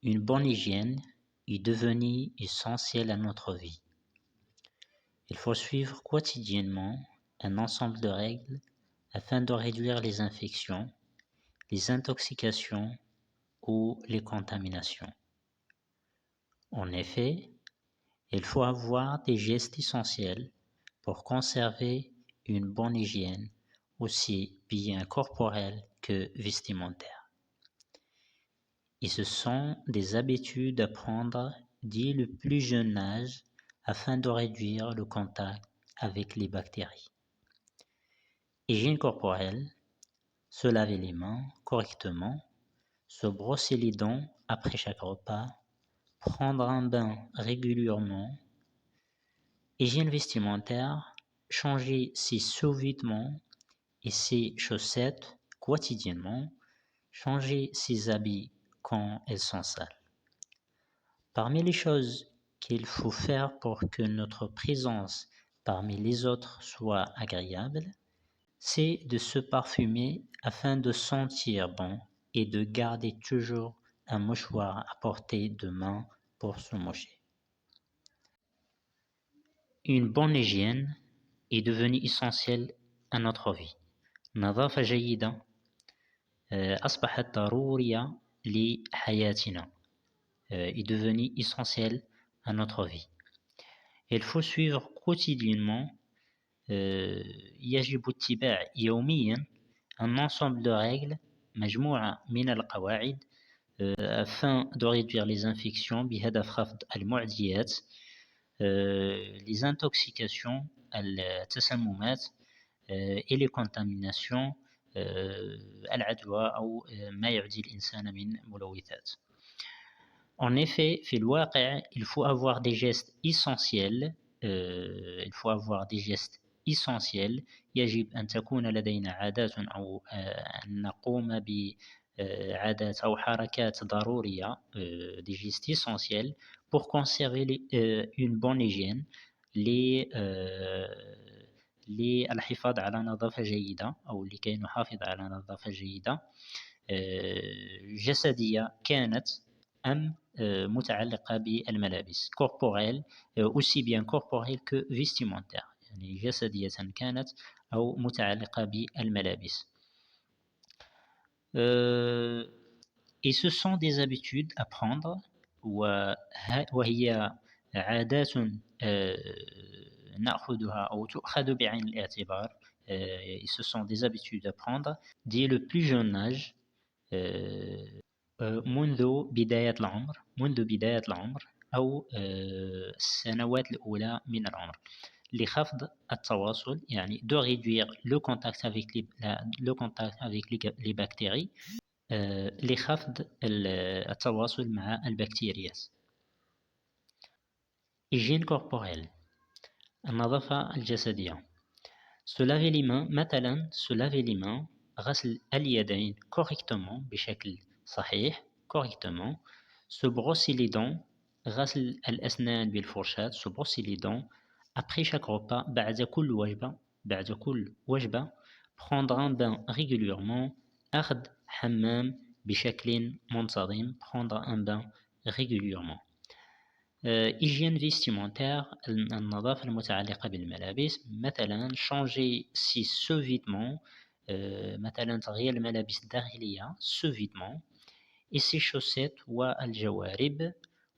Une bonne hygiène est devenue essentielle à notre vie. Il faut suivre quotidiennement un ensemble de règles afin de réduire les infections, les intoxications ou les contaminations. En effet, il faut avoir des gestes essentiels pour conserver une bonne hygiène, aussi bien corporelle que vestimentaire. Et ce sont des habitudes à prendre dès le plus jeune âge afin de réduire le contact avec les bactéries. Hygiène corporelle, se laver les mains correctement, se brosser les dents après chaque repas, prendre un bain régulièrement. Hygiène vestimentaire, changer ses sous-vêtements et ses chaussettes quotidiennement, changer ses habits quand elles sont sales. Parmi les choses qu'il faut faire pour que notre présence parmi les autres soit agréable, c'est de se parfumer afin de sentir bon et de garder toujours un mouchoir à portée de main pour se moucher. Une bonne hygiène est devenue essentielle à notre vie. نظافة جيدة أصبحت ضرورية لحياتنا est devenue essentielle à notre vie. Il faut suivre quotidiennement يجب اتباع يوميا un ensemble de règles مجموعة من القواعد afin de réduire les infections بهدف خفض المعديات les intoxications التسممات et les contaminations العدوى أو ما يعدي الإنسان من ملوثات. En effet, في الواقع, il faut avoir des gestes essentiels. يجب أن تكون لدينا عادات أو أن نقوم بعادات أو حركات ضرورية des gestes essentiels pour conserver une bonne hygiène للحفاظ على نظافة جيدة أو لكي نحافظ على نظافة جيدة جسدية كانت أم متعلقة بالملابس corporelle aussi bien corporelle que vestimentaire يعني جسدية كانت أو متعلقة بالملابس. Et ce sont des habitudes à prendre وهي عادات نأخذها أو تؤخذ بعين الاعتبار. Et ce sont des habitudes à prendre dès le plus jeune âge منذ بداية العمر أو السنوات الأولى من العمر لخفض التواصل يعني de réduire le contact avec les bactéries لخفض التواصل مع البكتيريات. Hygiène corporelle النظافة الجسدية se laver les mains مثلا se laver les mains غسل اليدين correctement بشكل صحيح correctement se brosser les dents غسل الأسنان بالفرشاة se brosser les dents après chaque repas بعد كل وجبة prendre un bain régulièrement أخذ حمام بشكل منتظم prendre un bain régulièrement. Hygiène vestimentaire النظافة المتعلقة بالملابس مثلا changer ses sous-vêtements مثلا تغيير الملابس الداخلية sous-vêtements et ses chaussettes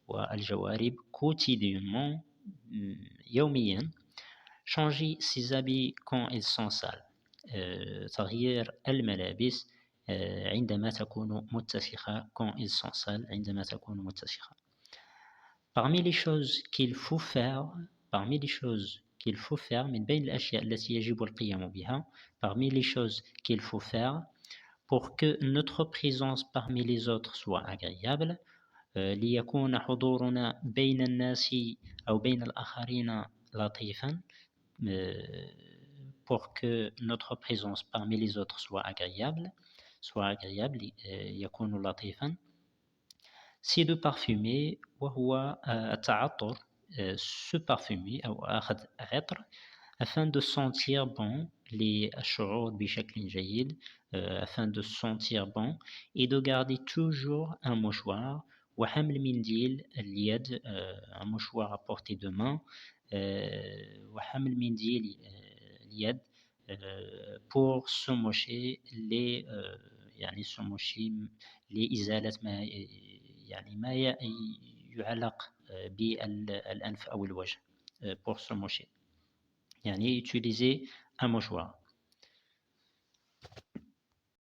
والجوارب quotidiennement يوميا changer ses habits quand ils sont sales تغيير الملابس عندما تكون متسخة quand ils sont sales عندما تكون متسخة. Parmi les choses qu'il faut faire من بين الأشياء التي يجب القيام بها parmi les choses qu'il faut faire pour que notre présence parmi les autres soit agréable ليكون حضورنا بين الناس أو بين الآخرين لطيفا pour que notre présence parmi les autres soit agréable يكون لطيفا c'est de parfumer وهو التعطر se parfumer أو أخذ عطر afin de sentir bon للشعور بشكل جيد afin de sentir bon et de garder toujours un mouchoir وحمل منديل اليد un mouchoir à portée de main وحمل منديل اليد pour se moucher يعني se moucher لإزالة ما يعني ما يعلق بالأنف أو الوجه pour se moucher يعني utiliser un mouchoir